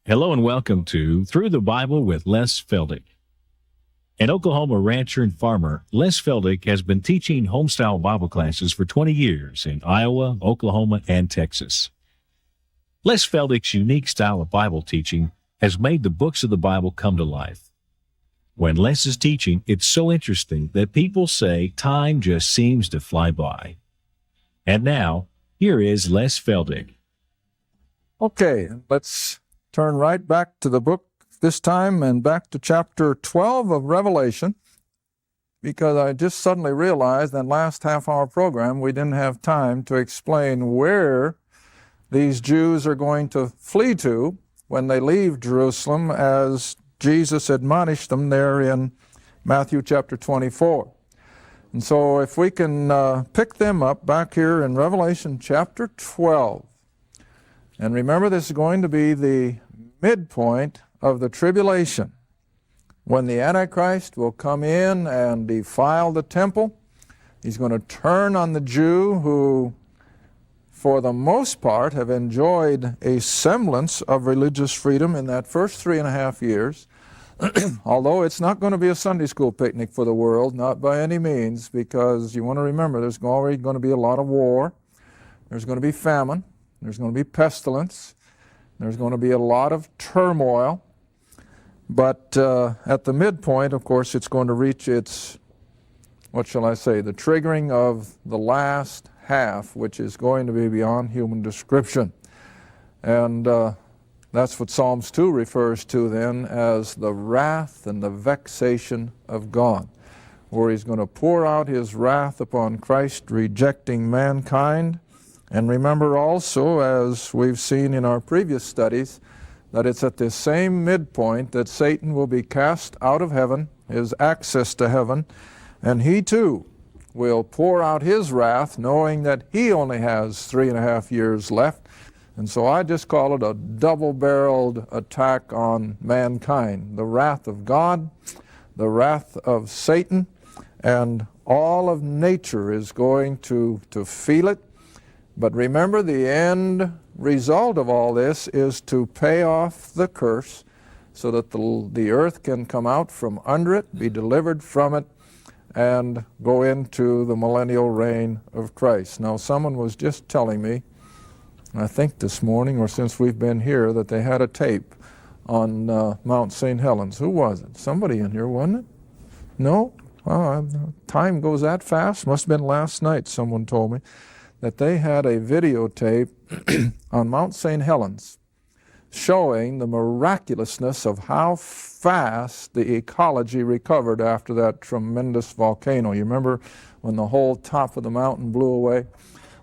Hello and welcome to Through the Bible with Les Feldick. An Oklahoma rancher and farmer, Les Feldick has been teaching homestyle Bible classes for 20 years in Iowa, Oklahoma, and Texas. Les Feldick's unique style of Bible teaching has made the books of the Bible come to life. When Les is teaching, it's so interesting that people say time just seems to fly by. And now, here is Les Feldick. Okay, let's turn right back to the book this time and back to chapter 12 of Revelation, because I just suddenly realized that last half-hour program we didn't have time to explain where these Jews are going to flee to when they leave Jerusalem, as Jesus admonished them there in Matthew chapter 24. And so if we can pick them up back here in Revelation chapter 12. And remember, this is going to be the midpoint of the tribulation, when the Antichrist will come in and defile the temple. He's going to turn on the Jew who, for the most part, have enjoyed a semblance of religious freedom in that first 3.5 years. Although it's not going to be a Sunday school picnic for the world, not by any means, because you want to remember there's already going to be a lot of war. There's going to be famine. There's going to be pestilence. There's going to be a lot of turmoil. But at the midpoint, of course, it's going to reach its, the triggering of the last half, which is going to be beyond human description. And that's what Psalms 2 refers to then as the wrath and the vexation of God, where he's going to pour out his wrath upon Christ, rejecting mankind. And remember also, as we've seen in our previous studies, that it's at this same midpoint that Satan will be cast out of heaven, his access to heaven, and he too will pour out his wrath, knowing that he only has 3.5 years left. And so I just call it a double-barreled attack on mankind. The wrath of God, the wrath of Satan, and all of nature is going to feel it. But remember, the end result of all this is to pay off the curse so that the earth can come out from under it, be delivered from it, and go into the millennial reign of Christ. Now, someone was just telling me, I think this morning or since we've been here, that they had a tape on Mount St. Helens. Who was it? Somebody in here, wasn't it? No? Time goes that fast. Must have been last night, someone told me, that they had a videotape on Mount St. Helens showing the miraculousness of how fast the ecology recovered after that tremendous volcano. You remember when the whole top of the mountain blew away?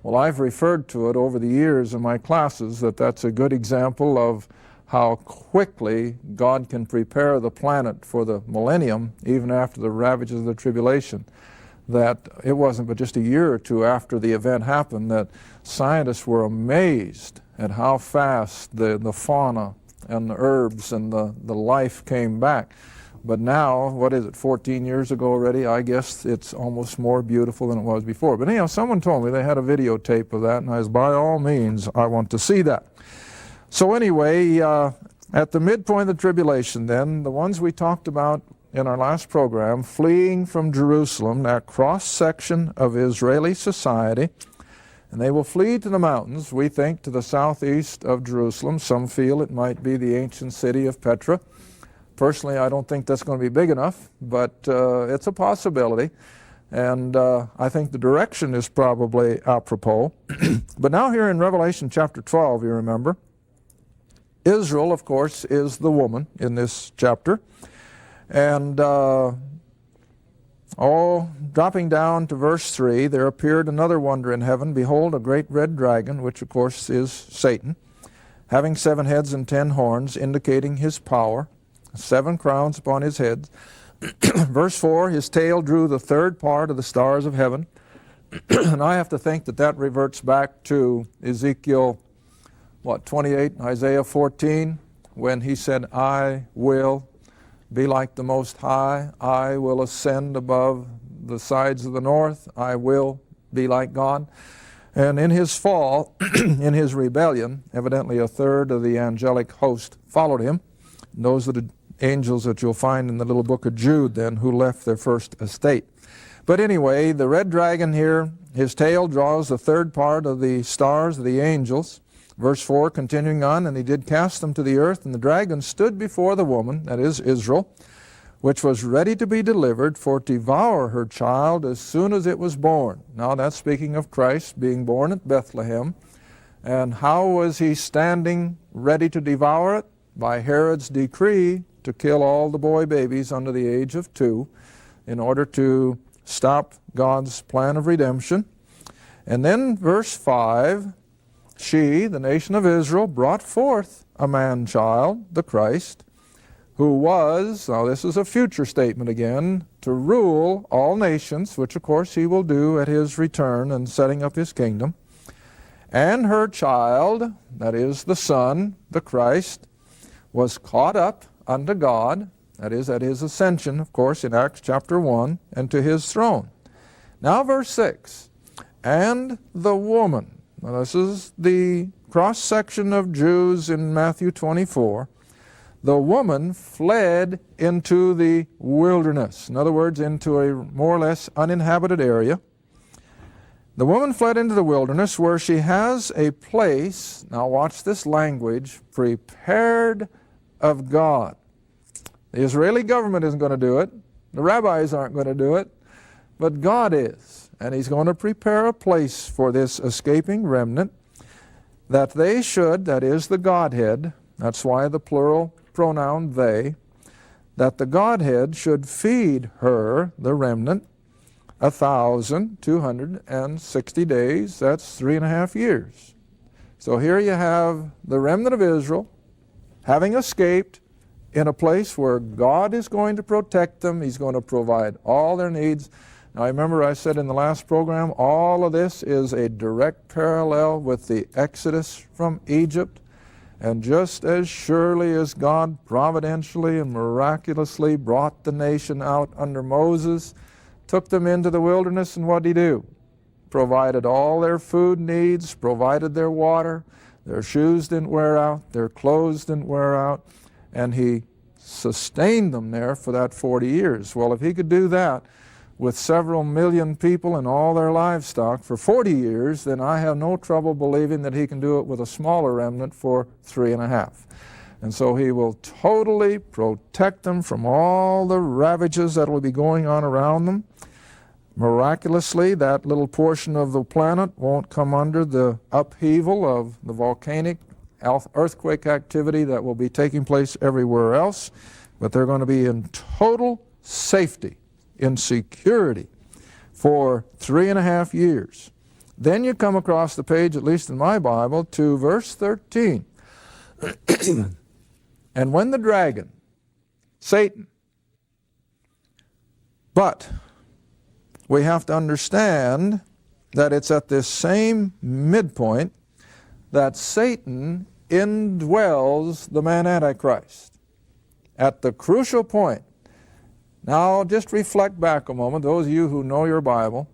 Well, I've referred to it over the years in my classes that that's a good example of how quickly God can prepare the planet for the millennium, even after the ravages of the tribulation. That it wasn't but just a year or two after the event happened that scientists were amazed at how fast the fauna and the herbs and the life came back. But now, 14 years ago already, I guess it's almost more beautiful than it was before. But anyhow, someone told me they had a videotape of that, and I was, by all means, I want to see that. So anyway, at the midpoint of the tribulation then, the ones we talked about in our last program, fleeing from Jerusalem, that cross-section of Israeli society, and they will flee to the mountains, we think, to the southeast of Jerusalem. Some feel it might be the ancient city of Petra. Personally, I don't think that's going to be big enough, but it's a possibility. And I think the direction is probably apropos. But now here in Revelation chapter 12, you remember, Israel, of course, is the woman in this chapter. And dropping down to verse 3, there appeared another wonder in heaven. Behold, a great red dragon, which of course is Satan, having 7 heads and 10 horns, indicating his power, 7 crowns upon his heads. Verse 4, his tail drew the 3rd part of the stars of heaven. And I have to think that reverts back to Ezekiel, 28, Isaiah 14, when he said, I will be like the Most High. I will ascend above the sides of the north. I will be like God. And in his fall, in his rebellion, evidently a third of the angelic host followed him. And those are the angels that you'll find in the little book of Jude then, who left their first estate. But anyway, the red dragon here, his tail draws the third part of the stars of the angels. Verse 4, continuing on, and he did cast them to the earth, and the dragon stood before the woman, that is Israel, which was ready to be delivered for to devour her child as soon as it was born. Now that's speaking of Christ being born at Bethlehem. And how was he standing ready to devour it? By Herod's decree to kill all the boy babies under the age of 2 in order to stop God's plan of redemption. And then verse 5, she, the nation of Israel, brought forth a man-child, the Christ, who was, now this is a future statement again, to rule all nations, which of course he will do at his return and setting up his kingdom. And her child, that is the Son, the Christ, was caught up unto God, that is at his ascension, of course, in Acts chapter 1, and to his throne. Now verse 6, and the woman, now this is the cross-section of Jews in Matthew 24, the woman fled into the wilderness. In other words, into a more or less uninhabited area. The woman fled into the wilderness where she has a place, now watch this language, prepared of God. The Israeli government isn't going to do it. The rabbis aren't going to do it. But God is. And he's going to prepare a place for this escaping remnant that they should, that is the Godhead, that's why the plural pronoun they, that the Godhead should feed her, the remnant, 1,260 days. That's 3.5 years. So here you have the remnant of Israel having escaped in a place where God is going to protect them. He's going to provide all their needs. Now, I remember I said in the last program, all of this is a direct parallel with the Exodus from Egypt. And just as surely as God providentially and miraculously brought the nation out under Moses, took them into the wilderness, and what did he do? Provided all their food needs, provided their water, their shoes didn't wear out, their clothes didn't wear out, and he sustained them there for that 40 years. Well, if he could do that with several million people and all their livestock for 40 years, then I have no trouble believing that he can do it with a smaller remnant for 3.5. And so he will totally protect them from all the ravages that will be going on around them. Miraculously, that little portion of the planet won't come under the upheaval of the volcanic earthquake activity that will be taking place everywhere else, but they're going to be in total safety, in security, for 3.5 years. Then you come across the page, at least in my Bible, to verse 13. And when the dragon, Satan, but we have to understand that it's at this same midpoint that Satan indwells the man Antichrist. At the crucial point. Now just reflect back a moment, those of you who know your Bible.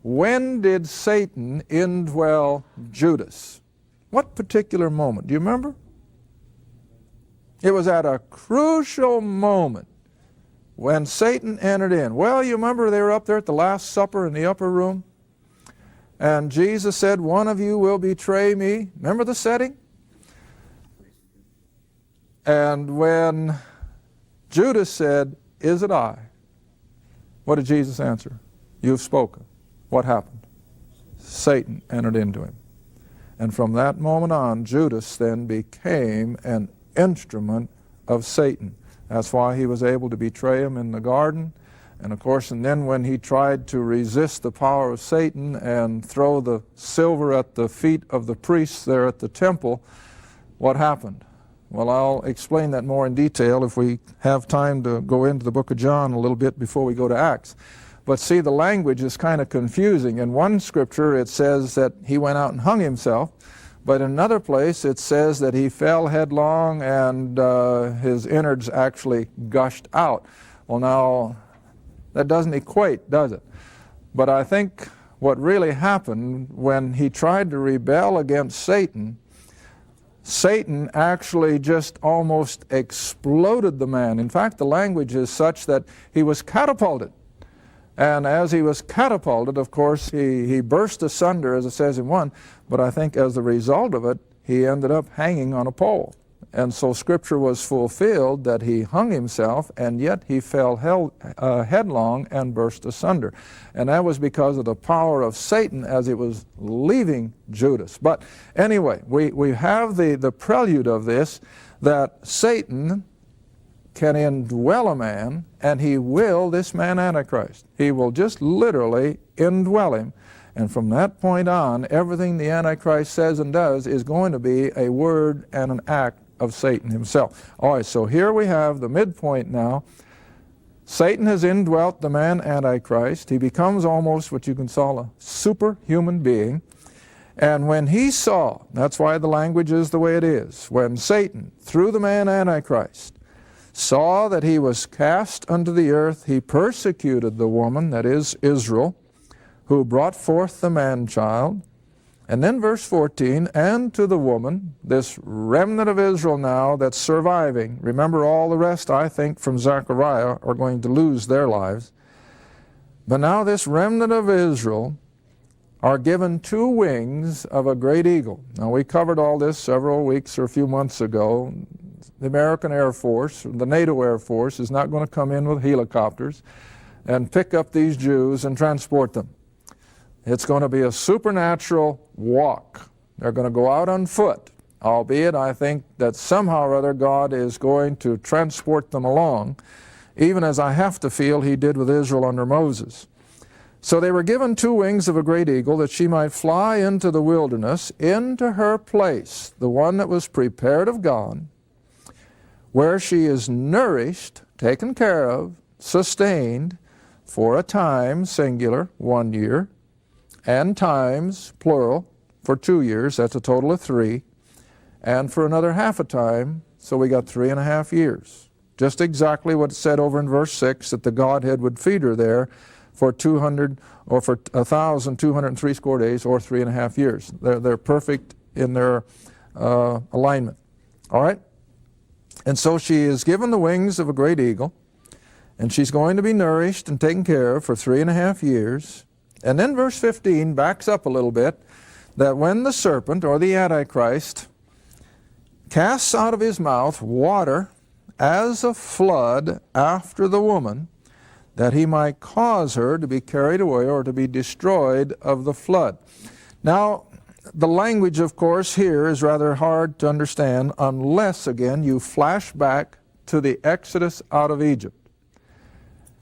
When did Satan indwell Judas? What particular moment? Do you remember? It was at a crucial moment when Satan entered in. Well, you remember they were up there at the Last Supper in the upper room? And Jesus said, one of you will betray me. Remember the setting? And when Judas said, is it I? What did Jesus answer? You've spoken. What happened? Satan entered into him. And from that moment on, Judas then became an instrument of Satan. That's why he was able to betray him in the garden. And of course, and then when he tried to resist the power of Satan and throw the silver at the feet of the priests there at the temple, what happened? Well, I'll explain that more in detail if we have time to go into the book of John a little bit before we go to Acts. But see, the language is kind of confusing. In one scripture, it says that he went out and hung himself. But in another place, it says that he fell headlong and his innards actually gushed out. Well, now, that doesn't equate, does it? But I think what really happened when he tried to rebel against Satan, Satan actually just almost exploded the man. In fact, the language is such that he was catapulted. And as he was catapulted, of course, he burst asunder, as it says in 1, but I think as a result of it, he ended up hanging on a pole. And so Scripture was fulfilled that he hung himself, and yet he fell headlong and burst asunder. And that was because of the power of Satan as it was leaving Judas. But anyway, we have the prelude of this, that Satan can indwell a man, and he will, this man Antichrist. He will just literally indwell him. And from that point on, everything the Antichrist says and does is going to be a word and an act of Satan himself. All right, so here we have the midpoint now. Satan has indwelt the man Antichrist. He becomes almost what you can call a superhuman being. And when he saw, that's why the language is the way it is, when Satan, through the man Antichrist, saw that he was cast unto the earth, he persecuted the woman, that is Israel, who brought forth the man-child. And then verse 14, and to the woman, this remnant of Israel now that's surviving. Remember, all the rest, I think, from Zechariah are going to lose their lives. But now this remnant of Israel are given 2 wings of a great eagle. Now, we covered all this several weeks or a few months ago. The American Air Force, the NATO Air Force, is not going to come in with helicopters and pick up these Jews and transport them. It's going to be a supernatural walk. They're going to go out on foot, albeit I think that somehow or other God is going to transport them along, even as I have to feel he did with Israel under Moses. So they were given 2 wings of a great eagle, that she might fly into the wilderness, into her place, the one that was prepared of God, where she is nourished, taken care of, sustained, for a time, singular, 1 year, and times, plural, for 2 years, that's a total of 3, and for another half a time, so we got 3.5 years. Just exactly what it said over in verse 6, that the Godhead would feed her there for 200 or for 1,260 days, or 3.5 years. They're perfect in their alignment. All right? And so she is given the wings of a great eagle, and she's going to be nourished and taken care of for 3.5 years. And then verse 15 backs up a little bit, that when the serpent, or the Antichrist, casts out of his mouth water as a flood after the woman, that he might cause her to be carried away or to be destroyed of the flood. Now, the language, of course, here is rather hard to understand unless, again, you flash back to the Exodus out of Egypt.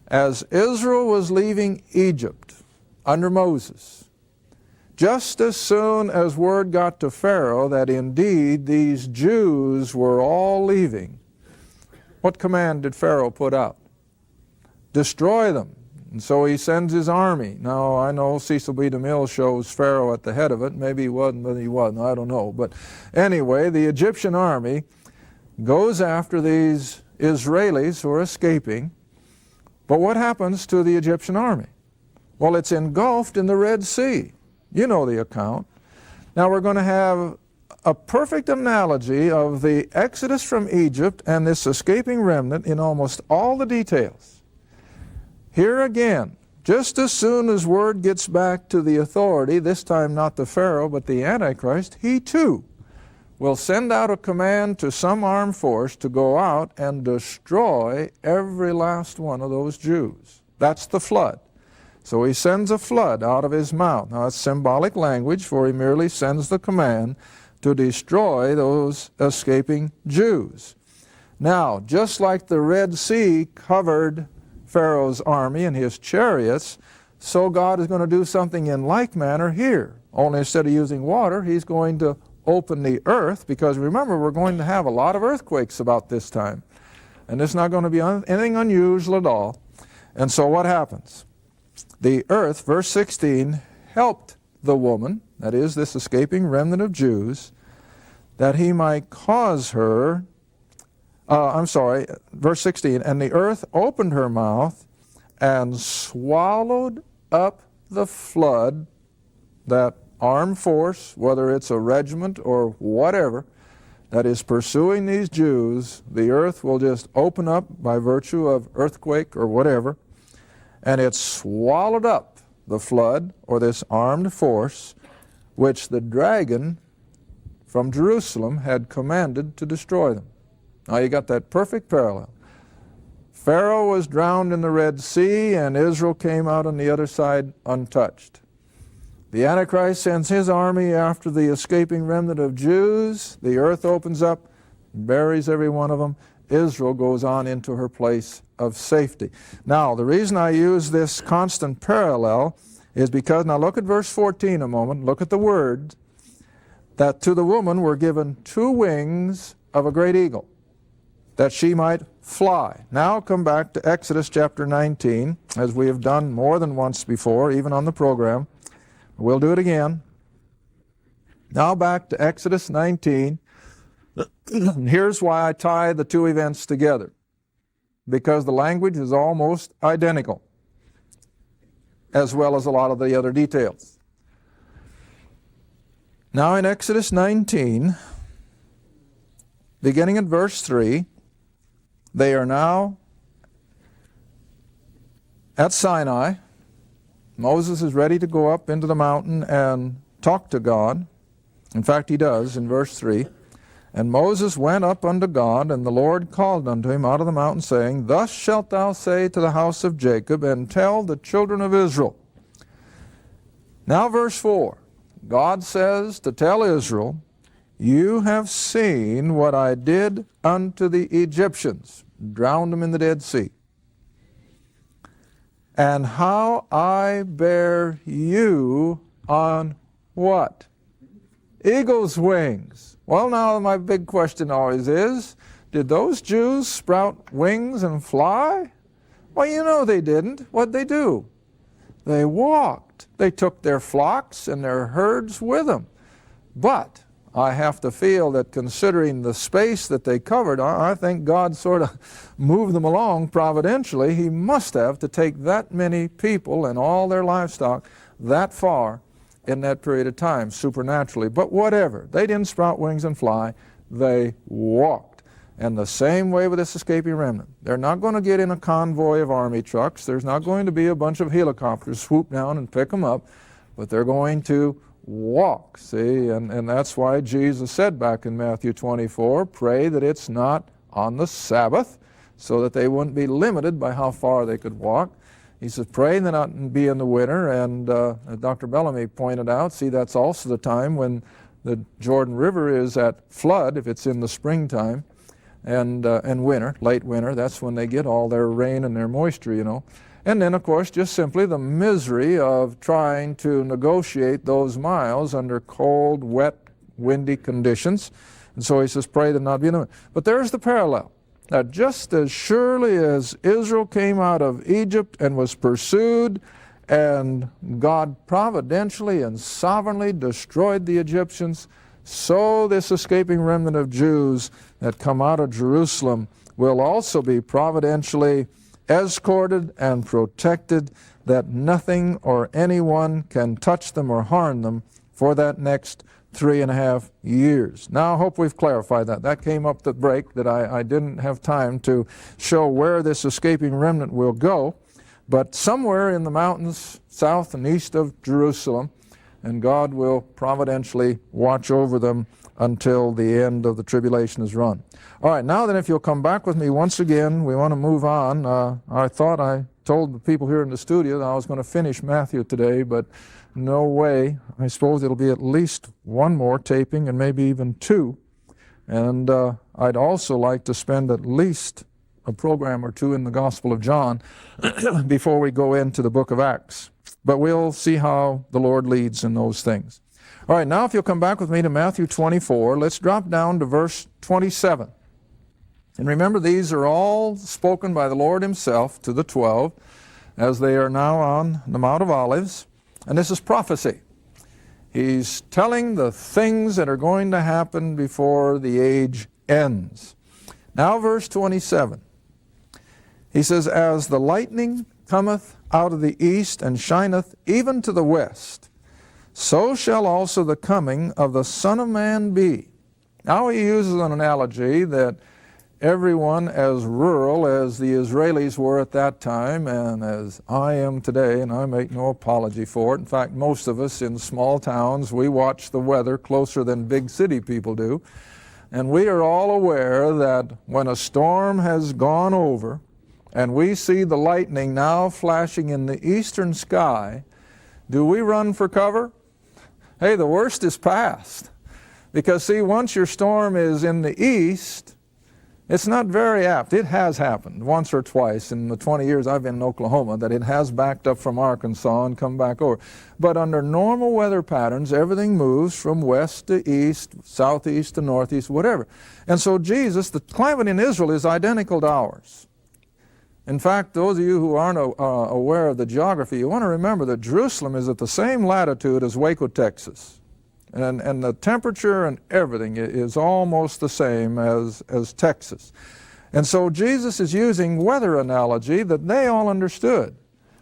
As Israel was leaving Egypt under Moses, just as soon as word got to Pharaoh that indeed these Jews were all leaving, what command did Pharaoh put out? Destroy them. And so he sends his army. Now, I know Cecil B. DeMille shows Pharaoh at the head of it. Maybe he wasn't, but he wasn't. I don't know. But anyway, the Egyptian army goes after these Israelis who are escaping. But what happens to the Egyptian army? Well, it's engulfed in the Red Sea. You know the account. Now we're going to have a perfect analogy of the Exodus from Egypt and this escaping remnant in almost all the details. Here again, just as soon as word gets back to the authority, this time not the Pharaoh but the Antichrist, he too will send out a command to some armed force to go out and destroy every last one of those Jews. That's the flood. So he sends a flood out of his mouth. Now it's symbolic language, for he merely sends the command to destroy those escaping Jews. Now, just like the Red Sea covered Pharaoh's army and his chariots, so God is going to do something in like manner here. Only instead of using water, he's going to open the earth, because remember, we're going to have a lot of earthquakes about this time. And it's not going to be anything unusual at all. And so what happens? The earth, verse 16, helped the woman, that is, this escaping remnant of Jews, that he might cause her, verse 16, and the earth opened her mouth and swallowed up the flood, that armed force, whether it's a regiment or whatever, that is pursuing these Jews, the earth will just open up by virtue of earthquake or whatever, and it swallowed up the flood, or this armed force, which the dragon from Jerusalem had commanded to destroy them. Now you got that perfect parallel. Pharaoh was drowned in the Red Sea, and Israel came out on the other side untouched. The Antichrist sends his army after the escaping remnant of Jews. The earth opens up, buries every one of them. Israel goes on into her place of safety. Now, the reason I use this constant parallel is because, now look at verse 14 a moment, look at the word, that to the woman were given 2 wings of a great eagle, that she might fly. Now come back to Exodus chapter 19, as we have done more than once before, even on the program. We'll do it again. Now back to Exodus 19. Here's why I tie the 2 events together. Because the language is almost identical, as well as a lot of the other details. Now in Exodus 19, beginning at verse 3, they are now at Sinai. Moses is ready to go up into the mountain and talk to God. In fact, he does in verse 3. And Moses went up unto God, and the Lord called unto him out of the mountain, saying, Thus shalt thou say to the house of Jacob, and tell the children of Israel. Now verse 4. God says to tell Israel, You have seen what I did unto the Egyptians, drowned them in the Dead Sea, and how I bear you on what? Eagle's wings. Well, now my big question always is, did those Jews sprout wings and fly? Well, you know they didn't. What'd they do? They walked. They took their flocks and their herds with them. But I have to feel that considering the space that they covered, I think God sort of moved them along providentially. He must have to take that many people and all their livestock that far in that period of time, supernaturally. But whatever. They didn't sprout wings and fly. They walked. And the same way with this escaping remnant. They're not going to get in a convoy of army trucks. There's not going to be a bunch of helicopters swoop down and pick them up. But they're going to walk, see, and that's why Jesus said back in Matthew 24, pray that it's not on the Sabbath, so that they wouldn't be limited by how far they could walk. He says, pray that not be in the winter, and Dr. Bellamy pointed out, see, that's also the time when the Jordan River is at flood, if it's in the springtime, and winter, late winter, that's when they get all their rain and their moisture, you know. And then, of course, just simply the misery of trying to negotiate those miles under cold, wet, windy conditions. And so he says, pray that not be in the winter. But there's the parallel. That just as surely as Israel came out of Egypt and was pursued, and God providentially and sovereignly destroyed the Egyptians, so this escaping remnant of Jews that come out of Jerusalem will also be providentially escorted and protected, that nothing or anyone can touch them or harm them for that next 3.5 years. Now I hope we've clarified that. That came up the break that I didn't have time to show where this escaping remnant will go, but somewhere in the mountains south and east of Jerusalem, and God will providentially watch over them until the end of the tribulation is run. All right, now then, if you'll come back with me once again, we want to move on. I thought I told the people here in the studio that I was going to finish Matthew today, but no way. I suppose it'll be at least one more taping and maybe even 2. And I'd also like to spend at least a program or 2 in the Gospel of John before we go into the book of Acts. But we'll see how the Lord leads in those things. All right, now if you'll come back with me to Matthew 24, let's drop down to verse 27. And remember, these are all spoken by the Lord himself to the 12 as they are now on the Mount of Olives. And this is prophecy. He's telling the things that are going to happen before the age ends. Now verse 27. He says, As the lightning cometh out of the east, and shineth even to the west, so shall also the coming of the Son of Man be. Now he uses an analogy that everyone as rural as the Israelis were at that time, and as I am today, and I make no apology for it. In fact, most of us in small towns, we watch the weather closer than big city people do. And we are all aware that when a storm has gone over, and we see the lightning now flashing in the eastern sky, do we run for cover? Hey, the worst is past. Because see, once your storm is in the east, it's not very apt. It has happened once or twice in the 20 years I've been in Oklahoma that it has backed up from Arkansas and come back over. But under normal weather patterns, everything moves from west to east, southeast to northeast, whatever. And so Jesus, the climate in Israel is identical to ours. In fact, those of you who aren't aware of the geography, you want to remember that Jerusalem is at the same latitude as Waco, Texas. And the temperature and everything is almost the same as Texas. And so Jesus is using weather analogy that they all understood.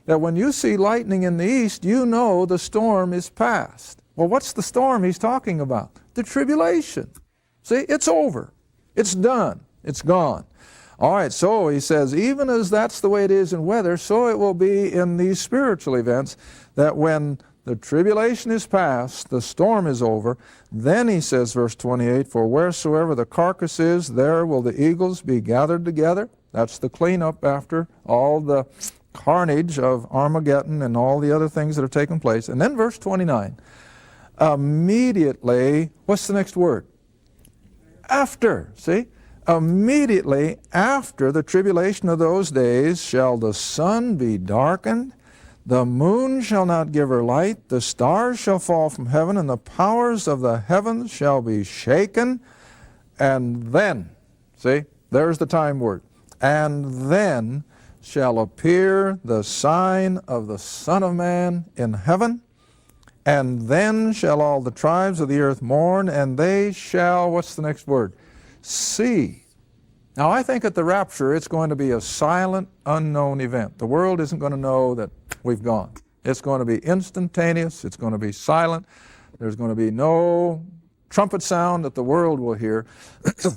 That when you see lightning in the east, you know the storm is past. Well, what's the storm he's talking about? The tribulation. See, it's over. It's done. It's gone. All right, so he says, even as that's the way it is in weather, so it will be in these spiritual events, that when the tribulation is past, the storm is over, then he says, verse 28, for wheresoever the carcass is, there will the eagles be gathered together. That's the cleanup after all the carnage of Armageddon and all the other things that have taken place. And then verse 29, immediately, what's the next word? After, see? Immediately after the tribulation of those days shall the sun be darkened, the moon shall not give her light, the stars shall fall from heaven, and the powers of the heavens shall be shaken. And then, see, there's the time word, and then shall appear the sign of the Son of Man in heaven, and then shall all the tribes of the earth mourn, and they shall, what's the next word? See. Now, I think at the rapture, it's going to be a silent, unknown event. The world isn't going to know that we've gone. It's going to be instantaneous. It's going to be silent. There's going to be no trumpet sound that the world will hear.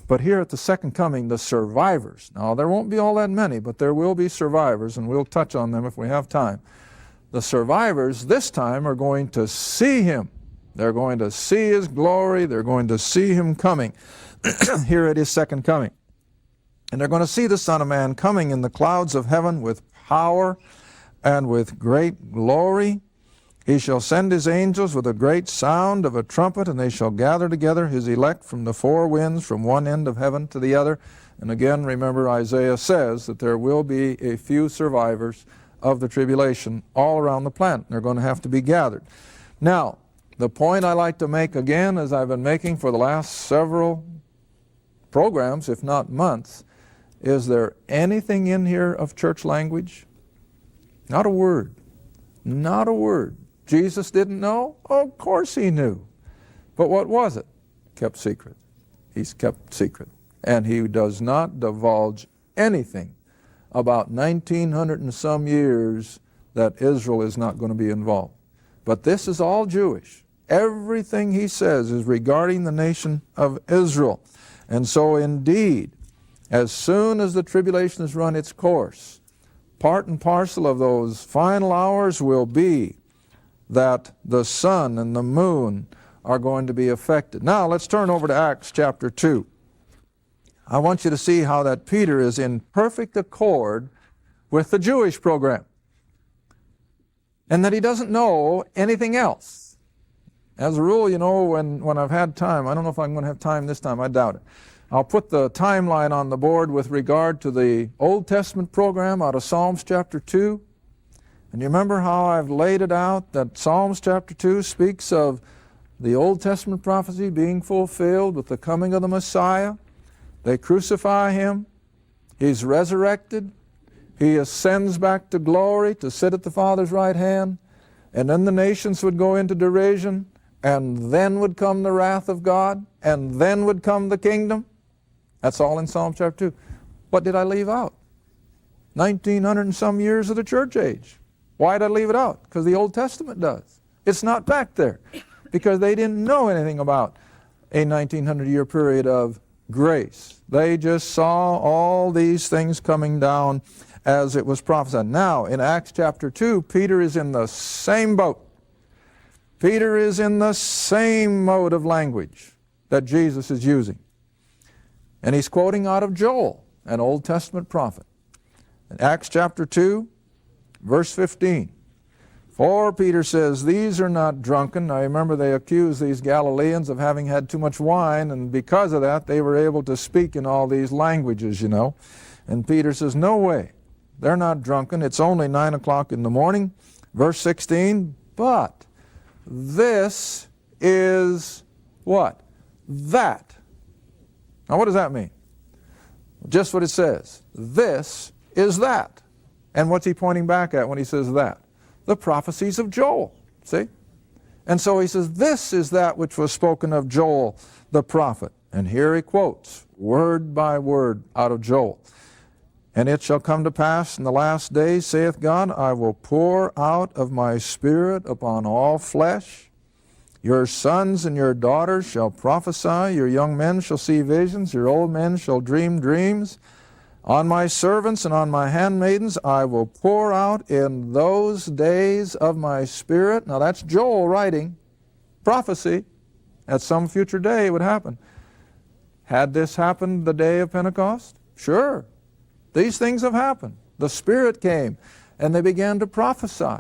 But here at the second coming, the survivors, now there won't be all that many, but there will be survivors, and we'll touch on them if we have time. The survivors this time are going to see him. They're going to see his glory. They're going to see him coming here at his second coming. And they're going to see the Son of Man coming in the clouds of heaven with power and with great glory. He shall send his angels with a great sound of a trumpet, and they shall gather together his elect from the four winds, from one end of heaven to the other. And again, remember, Isaiah says that there will be a few survivors of the tribulation all around the planet. They're going to have to be gathered. Now, the point I like to make again, as I've been making for the last several programs, if not months, is there anything in here of church language? Not a word. Not a word. Jesus didn't know? Oh, of course he knew. But what was it? Kept secret. He's kept secret. And he does not divulge anything about 1900 and some years that Israel is not going to be involved. But this is all Jewish. Everything he says is regarding the nation of Israel. And so indeed, as soon as the tribulation has run its course, part and parcel of those final hours will be that the sun and the moon are going to be affected. Now let's turn over to Acts chapter 2. I want you to see how that Peter is in perfect accord with the Jewish program, and that he doesn't know anything else. As a rule, you know, when I've had time, I don't know if I'm going to have time this time, I doubt it. I'll put the timeline on the board with regard to the Old Testament program out of Psalms chapter 2. And you remember how I've laid it out, that Psalms chapter 2 speaks of the Old Testament prophecy being fulfilled with the coming of the Messiah. They crucify him. He's resurrected. He ascends back to glory to sit at the Father's right hand. And then the nations would go into derision. And then would come the wrath of God. And then would come the kingdom. That's all in Psalm chapter 2. What did I leave out? 1900 and some years of the church age. Why did I leave it out? Because the Old Testament does. It's not back there because they didn't know anything about a 1900-year period of grace. They just saw all these things coming down as it was prophesied. Now, in Acts chapter 2, Peter is in the same boat. Peter is in the same mode of language that Jesus is using. And he's quoting out of Joel, an Old Testament prophet. In Acts chapter 2, verse 15. For, Peter says, these are not drunken. Now remember, they accused these Galileans of having had too much wine, and because of that, they were able to speak in all these languages, you know. And Peter says, no way. They're not drunken. It's only 9 o'clock in the morning. Verse 16, but this is what? That. Now what does that mean? Just what it says. This is that. And what's he pointing back at when he says that? The prophecies of Joel. See? And so he says, this is that which was spoken of Joel the prophet. And here he quotes word by word out of Joel. And it shall come to pass in the last days, saith God, I will pour out of my Spirit upon all flesh. Your sons and your daughters shall prophesy, your young men shall see visions, your old men shall dream dreams. On my servants and on my handmaidens I will pour out in those days of my Spirit. Now that's Joel writing prophecy. At some future day it would happen. Had this happened the day of Pentecost? Sure. These things have happened. The Spirit came and they began to prophesy.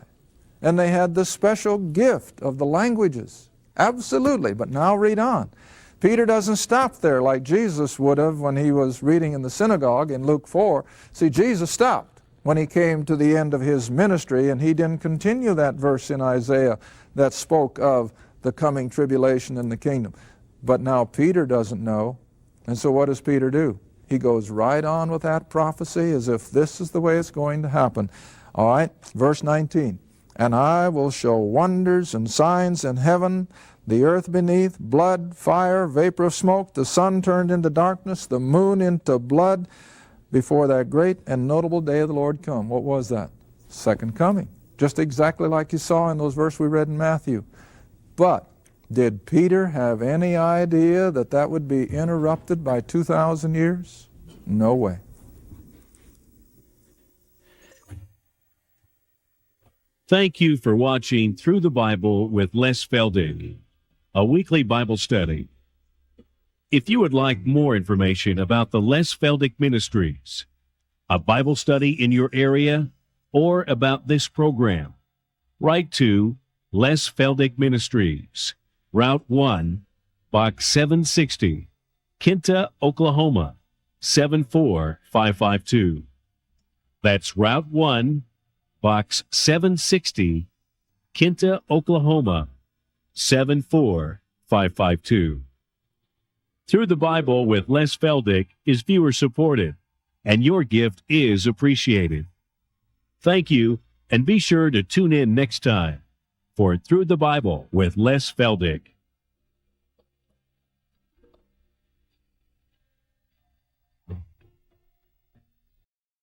And they had the special gift of the languages. Absolutely. But now read on. Peter doesn't stop there like Jesus would have when he was reading in the synagogue in Luke 4. See, Jesus stopped when he came to the end of his ministry, and he didn't continue that verse in Isaiah that spoke of the coming tribulation in the kingdom. But now Peter doesn't know. And so what does Peter do? He goes right on with that prophecy as if this is the way it's going to happen. All right, verse 19. And I will show wonders and signs in heaven, the earth beneath, blood, fire, vapor of smoke, the sun turned into darkness, the moon into blood, before that great and notable day of the Lord come. What was that? Second coming. Just exactly like you saw in those verses we read in Matthew. But did Peter have any idea that that would be interrupted by 2,000 years? No way. Thank you for watching Through the Bible with Les Feldig, a weekly Bible study. If you would like more information about the Les Feldig Ministries, a Bible study in your area, or about this program, write to Les Feldig Ministries, Route 1, Box 760, Kinta, Oklahoma, 74552. That's Route 1, Box 760, Kinta, Oklahoma, 74552. Through the Bible with Les Feldig is viewer supported, and your gift is appreciated. Thank you, and be sure to tune in next time for Through the Bible with Les Feldig.